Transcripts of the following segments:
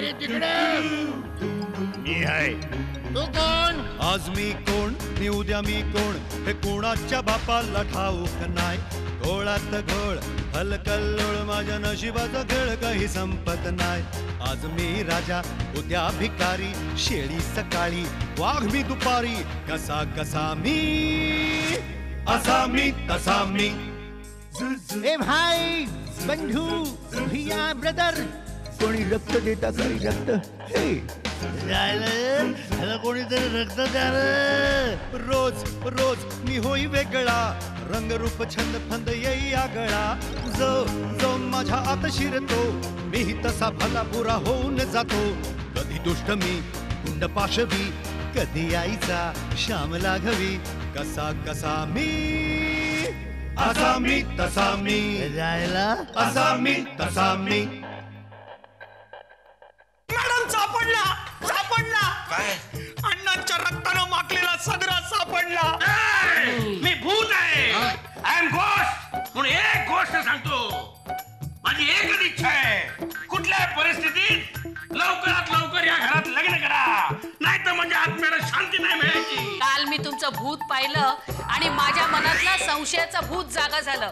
अरे तिकडे मी आहे. तू कोण? आज मी कोण मी उद्या मी कोण हे कोणाच्या बापाला ठाऊक नाही. घोळात घोळ हलकल्लोळ माझ्या नशिबाचा खेळ काही संपत नाही. आज मी राजा उद्या भिकारी शेळी सकाळी वाघ मी दुपारी कसा कसा मी असा मी तसा मी. ए भाई बंधू भैया ब्रदर कोणी रक्त देता काही रक्त हे कोणीतरी रक्त द्या रे. रोज रोज मी होई वेगळा रंगरूप छंद फंद येई आगळा. जो जो माझ्या आत शिरतो मीही तसा भला बुरा होऊन जातो. कधी दुष्ट मी गुंड पाशवी कधी आईचा श्याम लाघवी कसा कसा मी असा मी तसा मी जायला असा मी तसा मी. मॅडम सापडला सापडला. काय? अण्णांच्या रक्तानं माखलेला सदरा सापडला. मी भूत आहे. I am ghost. म्हणून एक गोष्ट सांगतो, माझी एकच इच्छा आहे, कुठल्या परिस्थितीत लवकरात लवकर या घरात लग्न करा, नाही तर म्हणजे आत्म्याला शांती नाही मिळायची. काल मी तुमचं भूत पाहिलं आणि माझ्या मनातला संशयाचं भूत जागा झालं.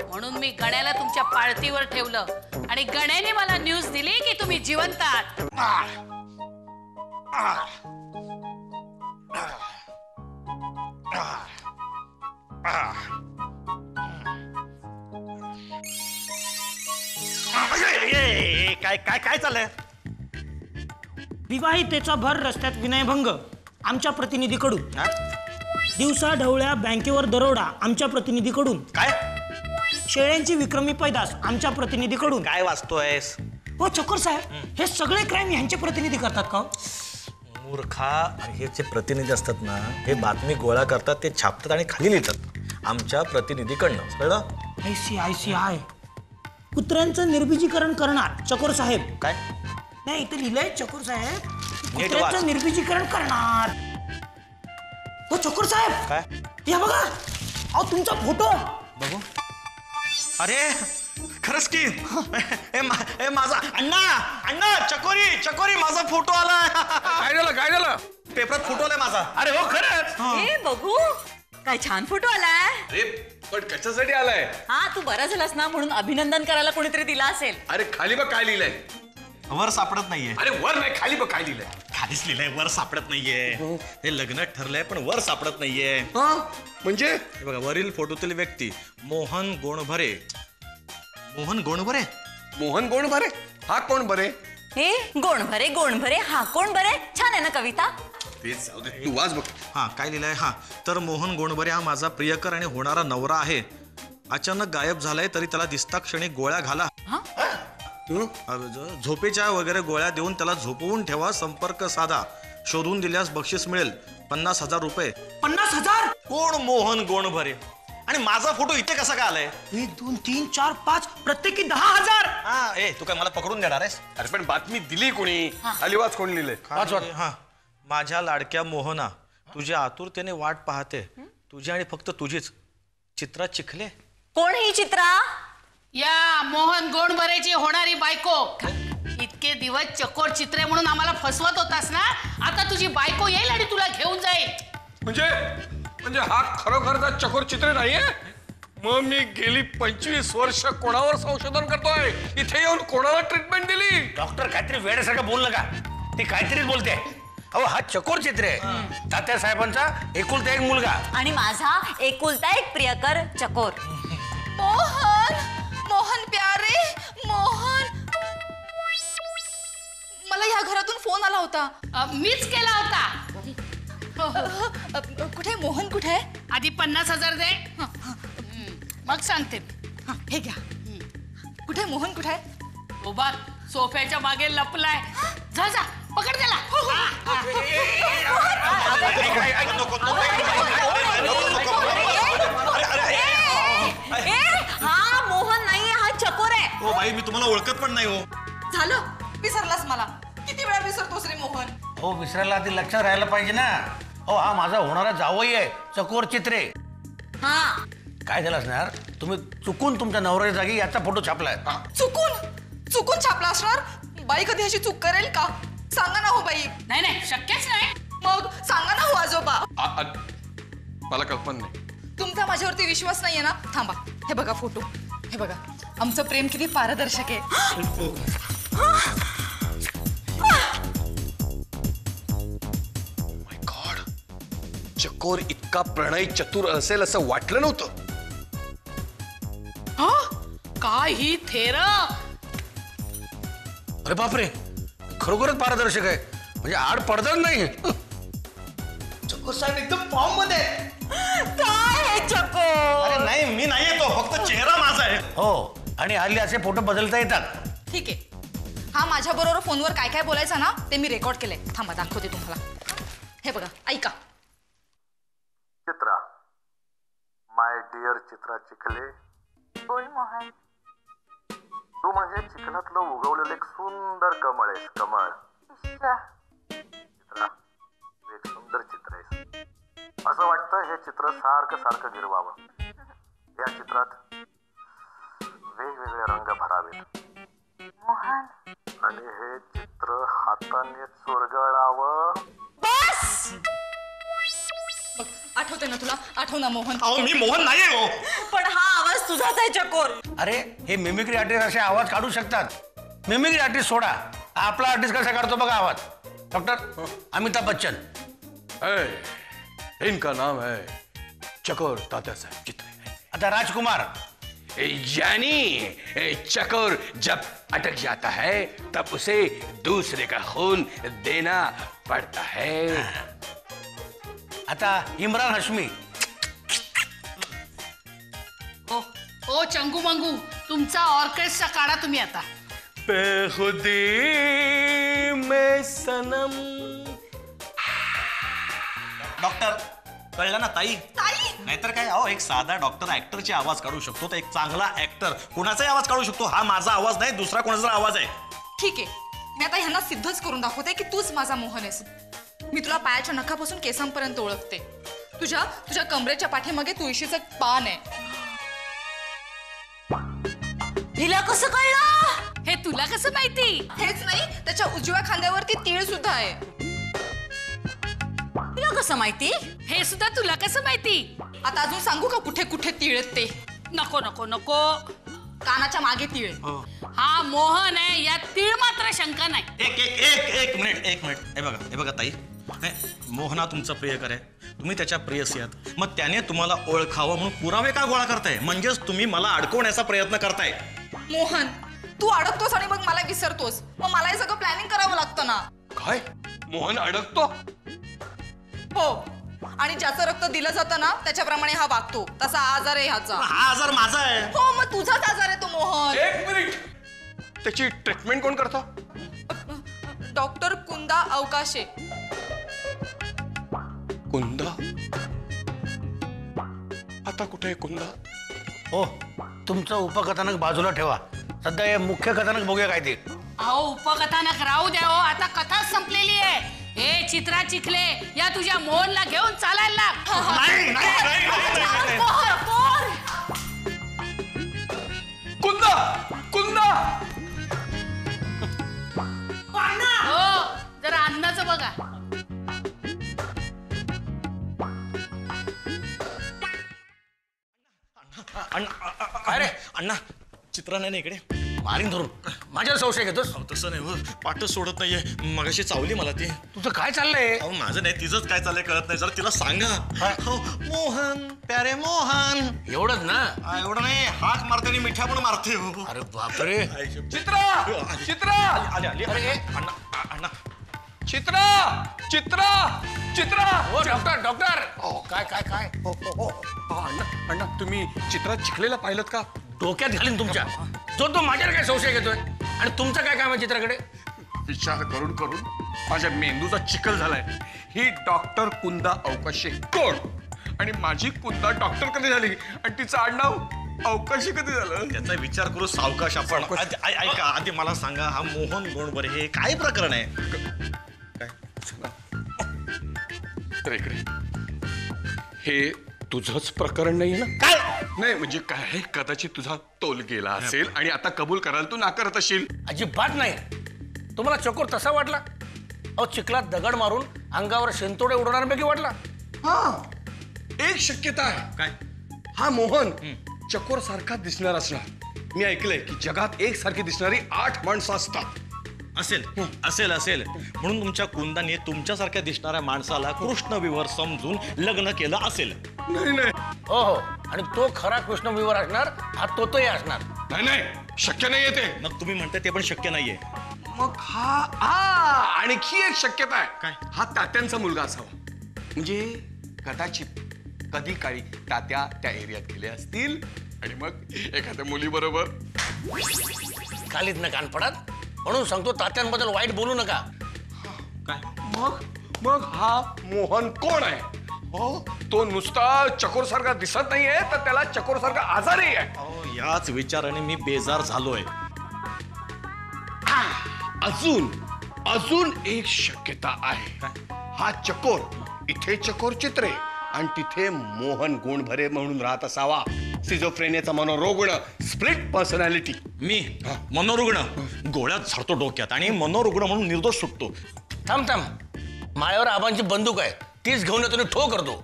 म्हणून मी गण्याला तुमच्या पाळतीवर ठेवलं आणि गण्याने मला न्यूज दिली की तुम्ही जिवंत आहात. काय काय काय चाललंय? विवाहितेचा भर रस्त्यात विनयभंग आमच्या प्रतिनिधीकडून. दिवसा ढवळ्या बँकेवर दरोडा आमच्या प्रतिनिधीकडून. काय शेळ्यांची विक्रमी पैदास आमच्या प्रतिनिधीकडून. काय वाचतोयस? हो चकोर साहेब, हे सगळे क्राईम ह्यांचे प्रतिनिधी करतात का? मूर्खा, हे जे प्रतिनिधी असतात ना, हे बातमी गोळा करतात, ते छापतात आणि खाली लिहितात आमच्या प्रतिनिधीकडनं. कळलं? ICICI कुत्र्यांचं निर्बीजीकरण करणार चकोर साहेब. काय नाही इथे लिहिलंय चकोर साहेब, वाच. कुत्र्यांचं निर्बीजीकरण करणार. हो चकोर साहेब, काय? या बघा, अहो तुमचा फोटो. बघू. अरे खरंच की माझा अण्णा अण्णा चकोरी चकोरी माझा फोटो आलाय. काय झालं काय झालं? पेपरात फोटो आलाय माझा. अरे हो खरंच. ए बघू काय छान फोटो आलाय. अरे पण कशासाठी आलाय? हा तू बरा झालास ना म्हणून अभिनंदन करायला कोणीतरी दिला असेल. अरे खाली बघ काय लिहिलंय. वर सापडत नाहीये. अरे वर नाही खाली बघ काय लिहिलंय. खालीच लिहिलंय, वर सापडत नाहीये. हे लग्न ठरलंय पण वर सापडत नाहीये. म्हणजे हे बघा, वरील फोटोतील व्यक्ती मोहन गोणभरे. मोहन गोणभरे? मोहन कोण बरे? हा कोण बरे? हे गोण भरे हा कोण बरे. छान आहे ना कविता. तेच जाऊ दे, तू वाच बघ. हा काय लिहिलंय? हा तर मोहन गोणभरे हा माझा प्रियकर आणि होणारा नवरा आहे. अचानक गायब झालाय, तरी त्याला दिसता क्षणी गोळ्या घाला. झोपेच्या वगैरे गोळ्या देऊन त्याला झोपवून ठेवा. संपर्क साधा. शोधून दिल्यास बक्षीस मिळेल 50,000 रुपये. 50,000? कोण मोहन गोणभरे? आणि माझा फोटो इथे कसा काय आलाय? 1 2 3 4 5 प्रत्येकी 10,000. हा, ए तू काय मला पकडून देणार आहेस? अरे पण बातमी दिली कोणी? खाली वाच कोण लिहिलंय. वाच वाच. हा, माझ्या लाडक्या मोहना, तुझ्या आतुरतेने वाट पाहते. तुझी आणि फक्त तुझीच. चित्रा चिखले. कोण ही चित्रा? या मोहन गोणभरेची होणारी बायको. इतके दिवस चकोर चित्रे म्हणून आम्हाला फसवत होतास ना, आता तुझी बायको येईल आणि तुला घेऊन जाईल. म्हणजे हा खरोखरचा चकोर चित्र नाहीये. मग मी गेली 25 वर्ष कोणावर संशोधन करतोय? इथे येऊन कोणाला ट्रीटमेंट दिली? डॉक्टर काहीतरी वेड्यासारखं बोल नका. ती काहीतरीच बोलते. अहो हा चकोर चित्र आहे. तात्या साहेबांचा एकुलता एक मुलगा आणि माझा एकुलता एक प्रियकर चकोर. मोहन मोहन प्यारे मोहन. मला या घरातून फोन आला होता. मीच केला होता. कुठे मोहन कुठे आहे? आधी 50,000 दे, मग सांगते. हे घ्या. कुठे मोहन कुठे आहे? तो बघ सोफ्याच्या मागे लपलाय. जा जा पकड त्याला. हा मोहन नाहीये, हा चकोर आहे. हो बाई, मी तुम्हाला ओळखत पण नाही. हो झालं विसरलास मला. किती वेळा विसरतोस रे मोहन? हो विसरायला आधी लक्षात राहायला पाहिजे ना. हो हा माझा होणारा जावई आहे चकोर चित्रे. हा काय झालं असणार, तुम्ही चुकून तुमच्या नवऱ्याच्या जागी याचा फोटो छापलाय. चुकून छापला असणार. बाई आई कधी अशी चूक करेल का? सांगा ना हो बाई. नाही नाही, शक्यच नाही. मग सांगा ना हो आजोबा. मला कल्पना नाही. तुमचा माझ्यावरती विश्वास नाहीये ना? थांबा, हे बघा फोटो. हे बघा, आमचं प्रेम किती पारदर्शक आहे. माय गॉड, चकोर इतका प्रणय चतुर असेल असं वाटलं नव्हतं. काय ही थेर. अरे बापरे, खरोखरच पारदर्शक आहे. म्हणजे आड पडदाच नाही. चकोर साहेब एकदम फॉर्म मध्ये. काय हे चकोर? अरे नाही, मी नाहीये तो, फक्त चेहरा माझा आहे. हो, आणि हल्ली असे फोटो बदलता येतात. ठीक आहे. हा माझ्या बरोबर फोनवर काय काय बोलायचं ना ते मी रेकॉर्ड केलंय. थांबा दाखवते तुम्हाला. हे बघा, ऐका. चित्रा, माय डिअर चित्रा चिखले. बोल मोहन. तू म्हणजे चिखलातलं उगवलेलं एक सुंदर कमळ आहेस. कमळ. चित्रा, तू एक सुंदर चित्र आहेस. असं वाटतं हे चित्र सारखं सारखं गिरवावं. या चित्रात वेगवेगळे रंग भरावेत मोहन. आणि हे चित्र हाताने चुरगळावं. बस. आठवते ना तुला? आठव ना मोहन. अहो मी मोहन नाहीये हो. पण हा आवाज तुझाच आहे चकोर. अरे हे मिमिक्री आर्टिस्ट असे आवाज काढू शकतात. मिमिक्री आर्टिस्ट सोडा, आपला आर्टिस्ट कसा काढतो बघा आवाज. डॉक्टर अमिताभ बच्चन. इनका नाम है चकोर तात्या साहब चित्रे. आता राजकुमार. यानी चकोर जब अटक जाता है तब उसे दूसरे का खून देना पड़ता है. आता इम्रान हाशमी. ओ चंगू मंगू, तुमचा ऑर्केस्ट्रा काढा तुम्ही आता. बेखुदी में सनम. डॉक्टर कळलं ना ताई? नाहीतर काय, अहो एक साधा डॉक्टर ऍक्टरची आवाज काढू शकतो, तर एक चांगला ऍक्टर कुणाचाही आवाज काढू शकतो. हा माझा आवाज नाही, दुसरा कोणाचा आवाज आहे. ठीक आहे, मी आता ह्यांना सिद्धच करून दाखवते की तूच माझा मोहन आहेस. मी तुला पायाच्या नखापासून केसांपर्यंत ओळखते. तुझ्या तुझ्या कमरेच्या पाठीमागे तुळशीचं पान आहे. हिला कसं कळलं? हे तुला कसं माहिती? हेच नाही, त्याच्या उजव्या खांद्यावरती तीळ सुद्धा आहे. हिला कसं माहिती? हे सुद्धा तुला कसं माहिती? आता अजून सांगू का कुठे कुठे तीळ आहेत ते? नको नको नको. कानाच्या मागे तीळ. हा मोहन आहे, यात तीळ मात्र शंका नाही. एक मिनिट. हे बघा ताई, मोहना तुमचा प्रियकर आहे, तुम्ही त्याच्या प्रेयसी आहात. मग त्याने तुम्हाला ओळखावं म्हणून पुरावे का गोळा करताय? म्हणजेच तुम्ही मला अडकवण्याचा प्रयत्न करताय. मोहन, तू अडकतोस आणि मग मला विसरतोस. मग मला हे सगळं प्लॅनिंग करावं लागतं ना. काय? मोहन अडकतो? हो, आणि ज्याचं रक्त दिलं जातं ना त्याच्याप्रमाणे हा वागतो. तसा आजार आहे ह्याचा. हा आजार माझा आहे. हो, मग तुझाच आजार आहे तो मोहन. एक मिनिट, त्याची ट्रीटमेंट कोण करतो? डॉक्टर कुंदा अवकाशे. कुंदा? आता कुठे कुंदा? हो, तुमचं उपकथानक बाजूला ठेवा. सध्या हे मुख्य कथानक बघूया काय ते. अहो उपकथानक राहू द्या हो, आता कथाच संपलेली आहे. हे चित्रा चिखले, या तुझ्या मोहनला घेऊन चालायला लाग. कुंदा, कुंदा. हो, जरा अन्नाचं बघा. अरे अण्णा, चित्रा नाही ना इकडे? मारीन धरून. माझ्यावर संशय घेतोस? तसं नाही हो, पाठच सोडत नाहीये. मगाशी चावली मला ती. तुझं काय चाललंय? अहो माझं नाही, तिचंच काय चाललंय कळत नाही. जरा तिला सांगा. हो, मोहन प्यारे मोहन. एवढंच ना? एवढं नाही, हाक मारते आणि मिठ्या पण मारते. अरे बापरे. चित्रा, चित्रा. आले. अरे अण्णा चित्रा, चित्रा, चित्रा. हो डॉक्टर, डॉक्टर. काय काय काय? अण्णा तुम्ही चित्रा चिखलेला पाहिलं का? डोक्यात घालीन तुमच्या. तो माझ्यावर काय संशय घेतोय? आणि तुमचं काय काम आहे चित्राकडे? विचार करून करून माझ्या मेंदूचा चिखल झालाय. ही डॉक्टर कुंदा अवकाशे कोण? आणि माझी कुंदा डॉक्टर कधी झाली? आणि तिचं आडनाव अवकाशी कधी झालं? त्याचा विचार करू सावकाश आपण. ऐका, आधी मला सांगा, हा मोहन गोंडबरे हे काय प्रकरण आहे? काय? तर इकडे हे तुझंच प्रकरण नाही ना? काय नाही म्हणजे काय, कदाचित तुझा तोल गेला असेल आणि आता कबूल करायला तू नाकारत असशील. अजिबात नाही. तुम्हाला चकोर तसा वाटला? अहो चिखलात दगड मारून अंगावर शेंतोडे उडवणाऱ्यापैकी वाटला? हा, एक शक्यता आहे. काय? हा मोहन चकोर सारखा दिसणार असणार. मी ऐकलंय की जगात एकसारखी दिसणारी 8 माणसं असतात. असेल असेल असेल म्हणून तुमच्या कुंदाने तुमच्यासारख्या दिसणाऱ्या माणसाला कृष्णविवर समजून लग्न केलं असेल. नाही नाही हो हो, आणि तो खरा कृष्णविवर असणार, हा तोही असणार. नाही नाही, शक्य नाहीये ते. मग तुम्ही म्हणताय ते पण शक्य नाहीये. मग हा आणखी एक शक्यता आहे. काय? हा तात्यांचा मुलगा असावा. म्हणजे कदाचित कधी काळी तात्या त्या एरियात गेले असतील आणि मग एखाद्या मुलीबरोबर. खालीत न कान पडत, म्हणून सांगतो तात्यांबद्दल वाईट बोलू नका. काय? मग हा मोहन कोण आहे? हो, तो नुसता चकोर सारखा दिसत नाहीये, तर त्याला चकोर सारखा आजारही आहे. अहो, याच विचाराने मी बेजार झालोय. अजून एक शक्यता आहे. हा चकोर इथे चकोर चित्रे आणि तिथे मोहन गुणभरे म्हणून राहत असावा. सिझोफ्रेनियाचा मनोरुग्ण, स्प्लिट पर्सनॅलिटी. मी मनोरुग्ण गोळ्यात झडतो डोक्यात आणि मनोरुग्ण म्हणून निर्दोष सुटतो. थांब, मायावर आबांची बंदूक आहे, तीच घेऊन येतो आणि ठो करतो.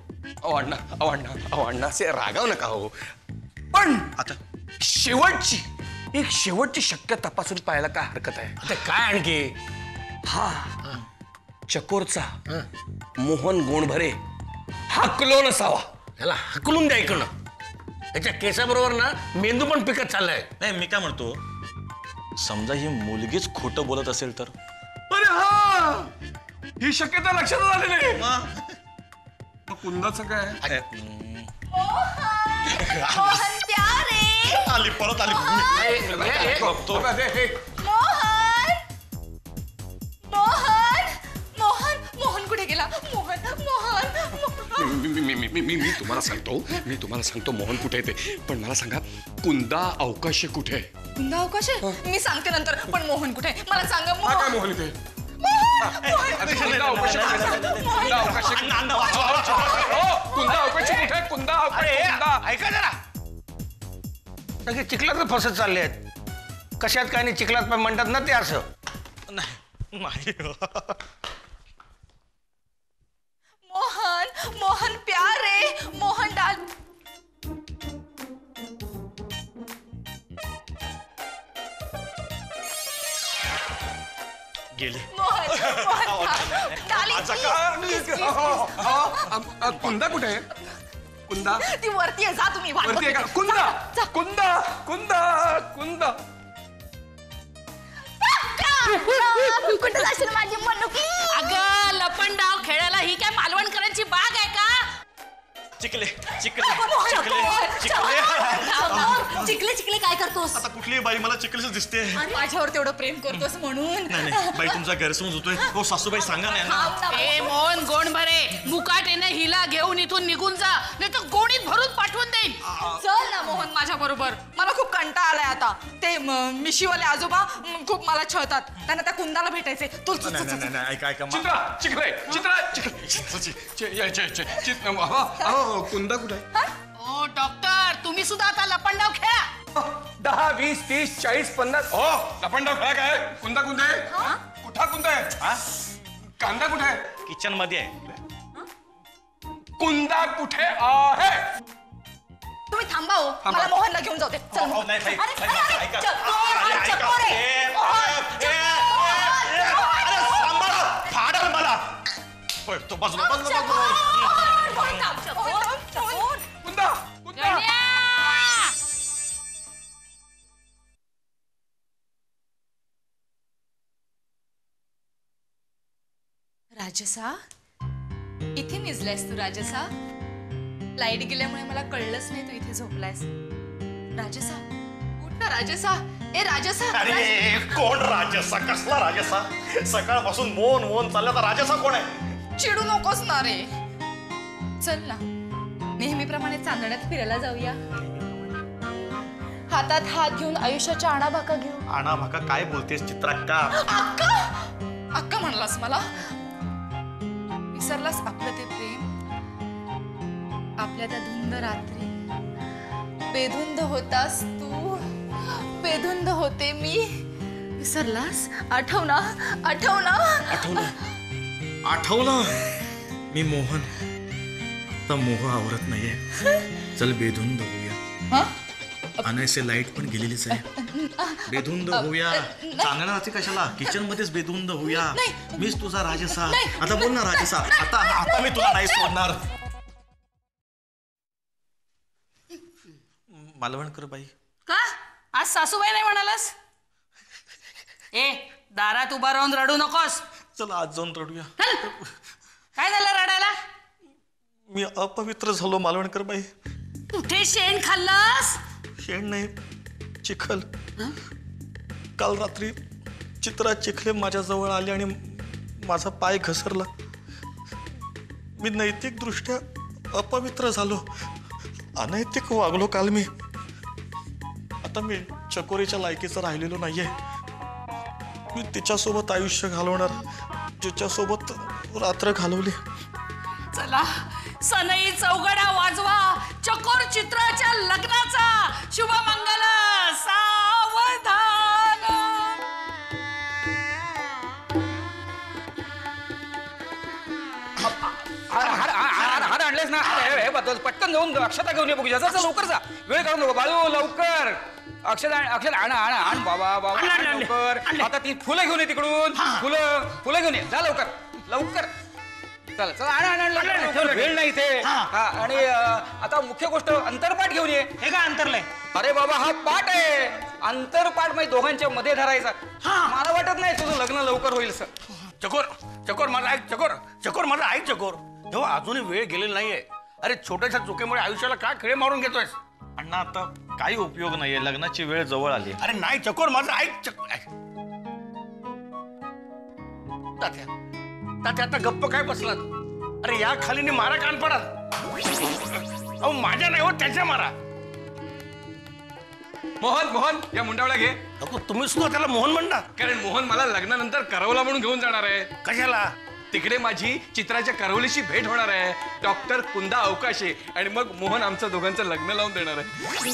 अवांना असे रागाव नका हो. पण आता शेवटची शक्यता तपासून पाहायला काय हरकत आहे? आता काय आणखी? हा चकोरचा मोहन गुणभरे हा क्लोन असावा. याला हकलून द्या इकडनं. त्याच्या केसाबरोबर ना मेंदू पण पिकत चाललाय. नाही, मी काय म्हणतो, समजा ही मुलगीच खोटं बोलत असेल तर? अरे हा, ही शक्यता लक्षात आली नाही. मग कुंदाचं काय? मोहन प्यारे. आली परत आली. मोहन कुठे गेला? मी तुम्हाला सांगतो मोहन कुठे येते. पण मला सांगा, कुंदा अवकाश कुठे आहे? कुंदा अवकाश? मी सांगते नंतर. पण मोहन कुठे? मला सांगा. काय मोहन इथे? कुंदा अवकाश कुठे? कुंदा ऐका जरा, सगळे चिखलात फसत चालले आहेत. कशात काय नाही, चिखलात पण म्हणतात ना ते असं. नाही. मोहन प्यारे. मोहन डाल. गेले. कुंदा कुठे आहे? कुंदा ती वरती आहे. जा तुम्ही. वरती आहे का? कुंदा कुठे जाशील माझी मनुकी? अगं लपंडाव खेळायला ही काय मालवणकरांची बाग आहे का? चिखले चिखले काय करतोस? आता कुठली बाई मला चिखलेच दिसते. माझ्यावर तेवढं प्रेम करतोस म्हणून. नाही बाई, तुमचा गैरसमज होतोय. हो सासूबाई, सांगा ना. ए मोहन गोंडभरे, मुकाटेने हिला घेऊन इथून निघून जा, नाही तर गोणीत भरून पाठवून देईन. चल ना मोहन माझ्या बरोबर. मला खूप कंटाळा आलाय आता. ते मिशीवाले आजोबा खूप मला छळतात. त्यांना त्या कुंदाला भेटायचे. कुंदा कुठे आहे? ओ डॉक्टर, तुम्ही सुद्धा आता लपंडाव खेळा. 10, 20, 30, 40, 50. हो, लपंडाव खेळा काय? कुंदा कुठे आहे? कुठा कुंदा आहे? कांदा कुठे आहे? किचन मध्ये आहे. कुंदा कुठे आहे? तुम्ही थांबा हो. मला मोहनला घेऊन जाऊ दे. चल. फाडल मला. तो बाजूला. कुंदा राजसा, इथे निजलायस तू? राजसा, लाईट गेल्यामुळे मला कळलंच नाही तू इथे झोपलायस. राजसा, उठ ना राजसा. ए राजसा. अरे कोण राजसा? कसला राजसा? सकाळपासून मोन चालला. राजसा कोण आहे? चिडू नकोस ना रे. चल ना, नेहमीप्रमाणे चांदण्यात फिरायला जाऊया. हातात हात घेऊन आयुष्याच्या आणाभाका घेऊ. आणाभाका काय बोलतेस चित्राक्का? अक्का म्हणलास मला? विसरलास आपलं ते प्रेम? आपल्या त्या धुंद रात्री बेधुंद होतास तू, बेधुंद होते मी. विसरलास? आठव ना, आठव ना. आठवलं मी मोहन. आता मोह आवरत नाहीये. चल बेधुंद होऊया. अनायसे लाईट पण गेलेलीच आहे. बेधुंद होऊया. चांगला राहते कशाला, किचन मध्येच बेधुंद होऊया. मीच तुझा राजसा. आता बोल ना राजसा. आता मी तुला नाही सोडणार. मालवणकर बाई. का आज सासूबाई नाही म्हणालास? ए दारात उभा राहून रडू नकोस. चल आज जाऊन रडूया. काय झालं रडायला? मी अपवित्र झालो मालवणकर बाई. कुठे शेण खाल्लास? शेण नाही, चिखल. काल रात्री चित्रा चिखले माझ्या जवळ आले आणि माझा पाय घसरला. मी नैतिक दृष्ट्या अपवित्र झालो. अनैतिक वागलो काल मी. आता मी चकोरीच्या लायकीचा राहिलेलो नाहीये. मी तिच्यासोबत आयुष्य घालवणार जिच्यासोबत रात्र घालवली. चला सनई चौघडा वाजवा. चकोर चित्राच्या लग्नाचा शुभमंगल सावधान. हार आणलेस ना? पटकन जाऊन अक्षता घेऊन ये बघूया. जा लवकर जा. वेळ काढून नको बाळू. लवकर अक्षता आण बाबा लवकर. आता ती फुलं घेऊन ये तिकडून. फुलं घेऊन ये. जा लवकर. चल आण. वेळ नाही इथे. आणि आता मुख्य गोष्ट अंतरपाठ घेऊन ये. हे काय अंतरलंय? अरे बाबा हा पाठ आहे. अंतरपाठ म्हणजे दोघांच्या मध्ये धरायचा. मला वाटत नाही तुझं लग्न लवकर होईल सर. चकोर माझा ऐक. चकोर माझा ऐक. चकोर तेव्हा अजूनही वेळ गेलेली नाहीये. अरे छोट्याशा चुकीमुळे आयुष्याला काय खिळे मारून घेतोयस? अण्णा आता काही उपयोग नाहीये. लग्नाची वेळ जवळ आली. अरे नाही चकोर माझा ऐक. तात्या आता गप्प काय बसलात? अरे या खालीने मारा कान पडाल. अहो माझ्या नाही हो, त्याच्या मारा. मोहन या मुंडावळा घे. तुम्ही सुद्धा त्याला मोहन म्हणता? कारण मोहन मला लग्नानंतर करवला म्हणून घेऊन जाणार आहे. कशाला? तिकडे माझी चित्राच्या करवलीशी भेट होणार आहे. डॉक्टर कुंदा अवकाशे. आणि मग मोहन आमचं दोघांचं लग्न लावून देणार आहे.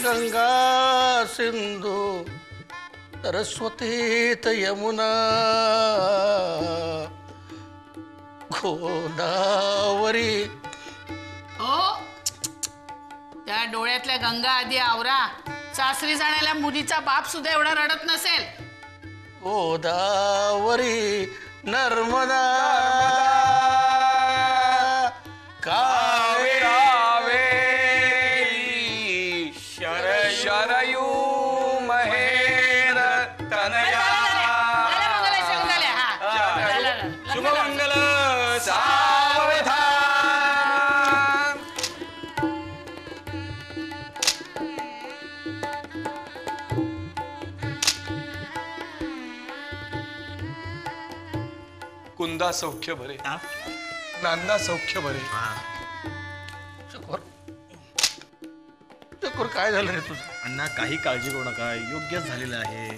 गंगा सिंधू सरस्वती यमुना गोदावरी. हो त्या डोळ्यातल्या गंगा आधी आवरा. सासरी जाण्याला मुलीचा बाप सुद्धा एवढा रडत नसेल. गोदावरी नर्मदा कावेरी शरयू महेर तनया शुभमंगल सावधान. कुंदा सौख्य भरे. नांदा सौख्य भरे. चकोर काय झालं रे तुझं? अण्णा काही काळजी करू नका. योग्य झालेलं आहे.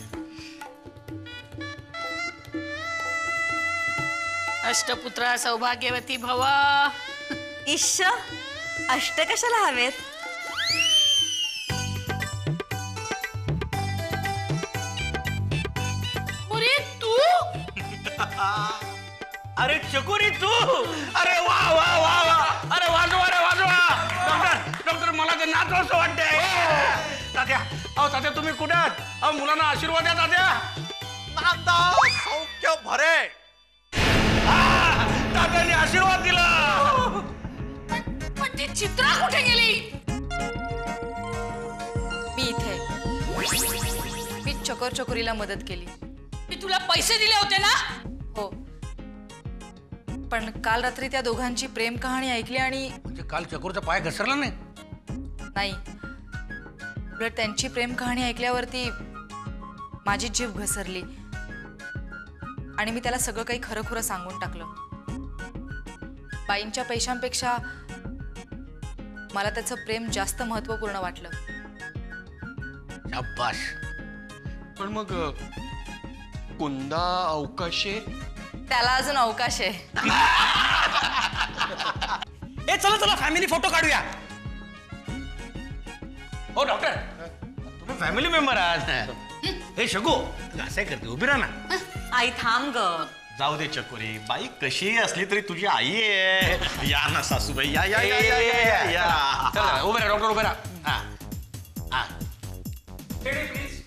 अष्टपुत्रा सौभाग्यवती भव. इश्श अष्ट कशाला हवेत? तू अरे चकोरी तू. अरे वा. अरे वाजवा. डॉक्टर मला ते नाचवसं वाटतंय. तात्या तुम्ही कुठे आहात? अहो मुलांना आशीर्वाद द्या तात्या. नांदा सौख्य भरे. तात्याने आशीर्वाद दिला. पण ती चित्रा कुठे गेली? मी इथे. मी चकोरीला मदत केली. मी तुला पैसे दिले होते ना? हो पण काल रात्री त्या दोघांची प्रेम कहाणी ऐकली आणि म्हणजे काल चकोरचा पाय घसरला नाही? नाही उलट त्यांची प्रेम कहाणी ऐकल्यावरती माझी जीभ घसरली आणि मी त्याला सगळं काही खरं खुरं सांगून टाकलं. बाईंच्या पैशांपेक्षा मला त्याचं प्रेम जास्त महत्त्वपूर्ण वाटलं. शाबाश. पण मग कुंदा अवकाशे? त्याला अजून अवकाश आहे. चला फॅमिली फोटो काढूया. हो डॉक्टर तुम्ही फॅमिली मेंबर आहात. हे शगो असं करते उभी राहा ना. आई थांब ग. जाऊ दे चकोरी, बाई कशीही असली तरी तुझी आई आहे. या ना सासूबाई, या या या या या या. चला उभे राहा डॉक्टर उभे राहा.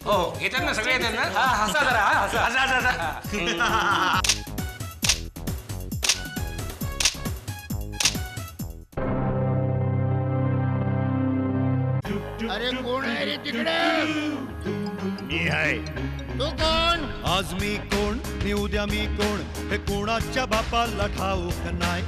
हो येतात ना सगळे येतात ना. हसा जरा हसा. हसा. अरे कोण आहे रे तिकडे? मी आहे. तू कोण? आज मी कोण, मी उद्या मी कोण, हे कोणाच्या बापाला ठाऊक नाही.